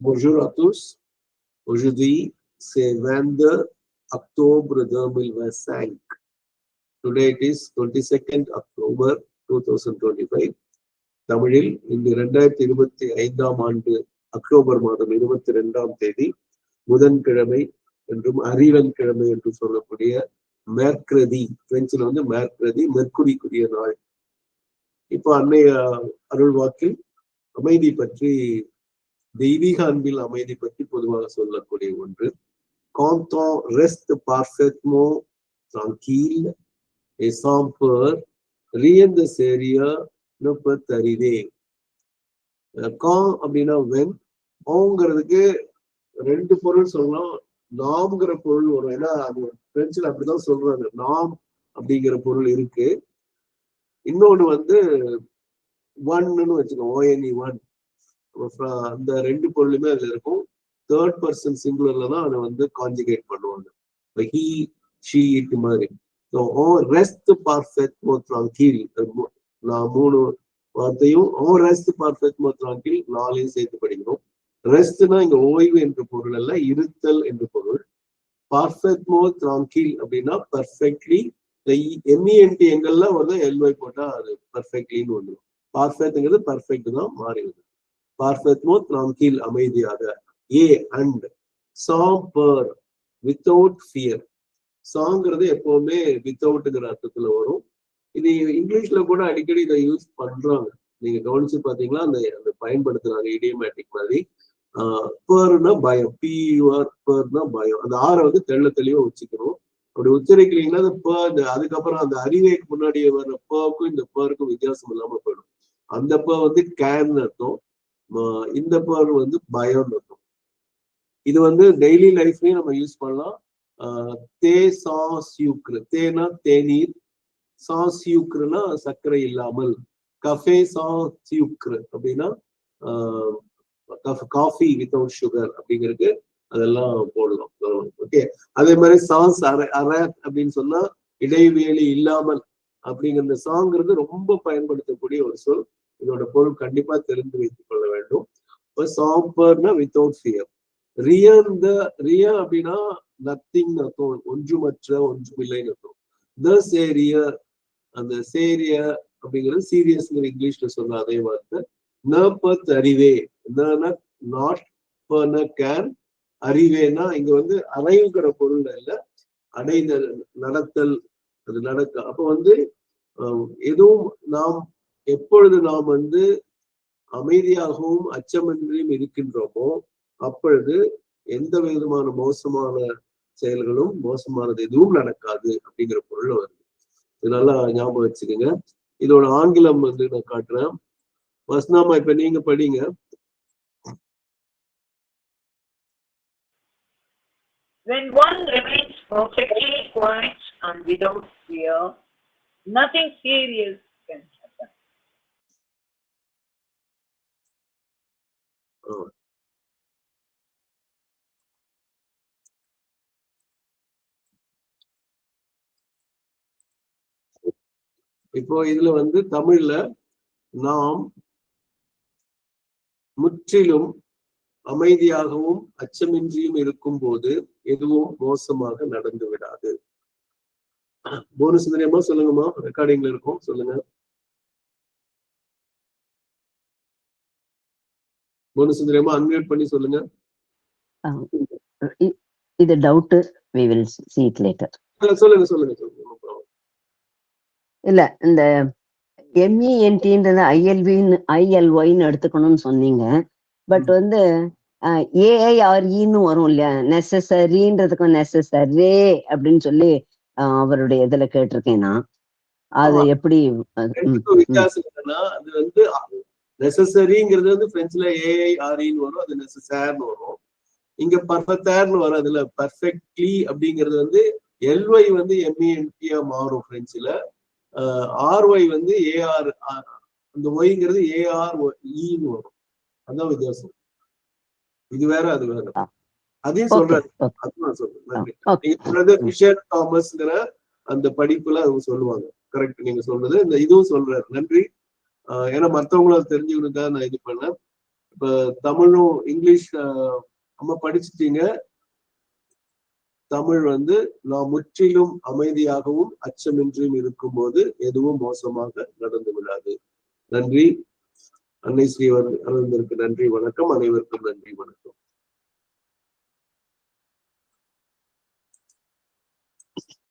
Bonjour à tous. Aujourd'hui, c'est 22 octobre 2025. Today it is 22nd October 2025. தமிழில் இந்த 2025ஆம் ஆண்டு October மாதம் 22ஆம் தேதி புதன்கிழமை என்றும் அறிவன்கிழமை என்று சொல்லக்கூடிய மேர்க்ரதி, பிரெஞ்சில் வந்து மேர்க்ரதி, மெர்க்குரிக்குரிய நாள். இப்போ அன்னைய அருள்வாக்கில் அமைதி பற்றி, தெய்வீக அன்பில் அமைதி பற்றி பொதுவாக சொல்லக்கூடிய ஒன்று. Quand on reste parfaitement tranquille et sans peur, rien de sérieux ne peut arriver. Quand அப்படின்னா when, ஓங்கிறதுக்கு ரெண்டு பொருள் சொல்லலாம். நாம்ங்கிற பொருள் வரும். ஏன்னா அது பிரெஞ்சில் அப்படிதான் சொல்றாங்க. நாம் அப்படிங்கிற பொருள் இருக்கு. இன்னொன்னு வந்து ஒன்னு வச்சுக்கோங்க, ONE ஒன். அந்த ரெண்டு பொருளுமே அதுல இருக்கும். தேர்ட் பர்சன் சிங்குலர்ல தான் அதை வந்து கான்ஜுகேட் பண்ணுவாங்க. ஹி, ஷி, இட் மாதிரி. ரெஸ்ட் பர்ஃபெக்ட் ட்ராங்கில், நான் மூணு வார்த்தையும் ரெஸ்ட் பர்ஃபெக்ட் ட்ராங்கில் நாளையும் சேர்த்து படிக்கிறோம். ரெஸ்ட்னா இங்க ஓய்வு என்று பொருள் அல்ல, இருத்தல் என்று பொருள். பர்ஃபெக்ட் ட்ராங்கில் அப்படின்னா பர்ஃபெக்ட்லி, எம்இஎன்டி எங்கெல்லாம் வந்து எல்ஒய் போட்டா அது பர்ஃபெக்ட்லின்னு வந்துடும். பர்ஃபெக்ட்ங்கிறது பர்ஃபெக்ட் தான் மாறி வருது. பார்ஃபெக்ட்மோ ட்ராங்கில், அமைதியாக. ஏ அண்ட் சாங் பர், வித்தவுட் ஃபியர். சாங்கிறது எப்பவுமே வித்தவுட்ங்கிற அர்த்தத்துல வரும். இது இங்கிலீஷ்ல கூட அடிக்கடி இதை யூஸ் பண்றாங்க. நீங்க கவனிச்சு பாத்தீங்களா, அந்த பயன்படுத்துறாங்க இடியமேட்டிக் மாதிரி. பர்னா பயம், பியூஆர், பர்னா பயம். அந்த ஆரை வந்து தெளிவா வச்சுக்கணும். அப்படி உச்சரிக்கிறீங்கன்னா அந்த அதுக்கப்புறம் அந்த அறிவைக்கு முன்னாடி வர்ற பர்க்கும் இந்த பர்க்கும் வித்தியாசம் இல்லாம போயிடும். அந்த பர் வந்து கேன் அர்த்தம், இந்த பர் வந்து பயம் இருக்கும். இது வந்து டெய்லி லைஃப்லயும் நம்ம யூஸ் பண்ணலாம். தே சாஸ்யூக்ரு, தேனா தேநீர், சாஸ்யூக்ருனா சர்க்கரை இல்லாமல். கஃபே சாஸ்யூக்ரு அப்படின்னா காஃபி வித்தவுட் சுகர் அப்படிங்கிறது அதெல்லாம் போடலாம். ஓகே, அதே மாதிரி சாஸ் அரை அப்படின்னு சொன்னா இடைவேளி இல்லாமல் அப்படிங்கிற சாங்கிறது ரொம்ப பயன்படுத்தக்கூடிய ஒரு சொல். இதோட பொருள் கண்டிப்பா தெரிந்து வைத்துக் கொள்ள வேண்டும். சாம்பர்னா வித்தவுட் ஃபியர். ரியா அப்படின்னா நத்திங் அர்த்தம், ஒன்றுமற்ற, ஒன்றுமில்லைன்னு அர்த்தம். த சேரியர், அந்த சேரியர் அப்படிங்கிறது சீரியஸ்ங்கிற இங்கிலீஷ்ல சொல்ற அதே வார்த்தை. ந பத் அறிவே, நாட், ப கேன், அறிவேனா இங்க வந்து அறைங்கிற பொருள் இல்ல, அடைதல், நடத்தல், அது நடக்க. அப்ப வந்து எதுவும் நாம் எப்பொழுது நாம் வந்து அமைதியாகவும் அச்சமின்றியும் இருக்கின்றோமோ அப்பொழுது எந்த விதமான மோசமான செயல்களும், மோசமானது எதுவும் நடக்காது அப்படிங்கிற பொருள் வருது. இதனால ஞாபகம் வச்சுக்கோங்க. இதோட ஆங்கிலம் வந்து நான் காட்டுறேன். வசனாமா இப்ப நீங்க படிங்க. When one remains perfectly quiet and without fear, nothing serious can happen. இப்போ இதுல வந்து தமிழ்ல நாம் முற்றிலும் அமைதியாகவும் அச்சமின்றியும் இருக்கும் போது எதுவும் மோசமாக நடந்து விடாது. போனசுந்தரியமா சொல்லுங்கம்மா, ரெக்கார்டிங்ல இருக்கும், சொல்லுங்க. போனசுந்தரியமா அன்மியூட் பண்ணி சொல்லுங்க. இது doubt, we will see it later. சொல்லுங்க சொல்லுங்க சொல்லுங்க. இல்ல, இந்த MENTன்றது ILYன்னு எடுத்துக்கணும்னு சொன்னீங்க. பட் வந்து AIREன்னு வரும் இல்லையா, நெசசரின்றதுக்கும் நெசசரே அப்படின்னு சொல்லி அவருடைய இதுல கேட்டிருக்கேன்னா அது எப்படி? வித்தியாசம் என்னன்னா, அது வந்து நெசசரிங்கிறது வந்து பிரெஞ்சுல AIREன்னு வரும், அது நெசசர்னு வரும். இங்க பர்ஃபெக்ட்னு வரும். அதுல பர்ஃபெக்ட்லி அப்படிங்கிறது வந்து LY வந்து MENTயா மாறும் பிரெஞ்சுல. RY வந்து AR, அந்த ஒய்ங்கிறது AREன்னு வரும். அதான் வித்தியாசம். இது வேற அது வேற. அதையும் சொல்றாரு. அதுதான் சொல்றேன். நீங்க சொல்றது மிஷேல் தாமஸ்ங்கிற அந்த படிப்புல அவங்க சொல்லுவாங்க. கரெக்ட் நீங்க சொல்றது. இந்த இதுவும் சொல்றாரு. நன்றி. ஏன்னா மற்றவங்களும் தெரிஞ்சுக்கணுக்கா நான் இது பண்ணேன். இப்ப தமிழும் இங்கிலீஷ் அம்மா படிச்சுட்டீங்க. தமிழ் வந்து நான் முற்றிலும் அமைதியாகவும் அச்சமின்றியும் இருக்கும்போது எதுவும் மோசமாக நடந்து விடாது. நன்றி. அன்னை ஸ்ரீ அரவிந்தருக்கு நன்றி, வணக்கம். அனைவருக்கும் நன்றி, வணக்கம்.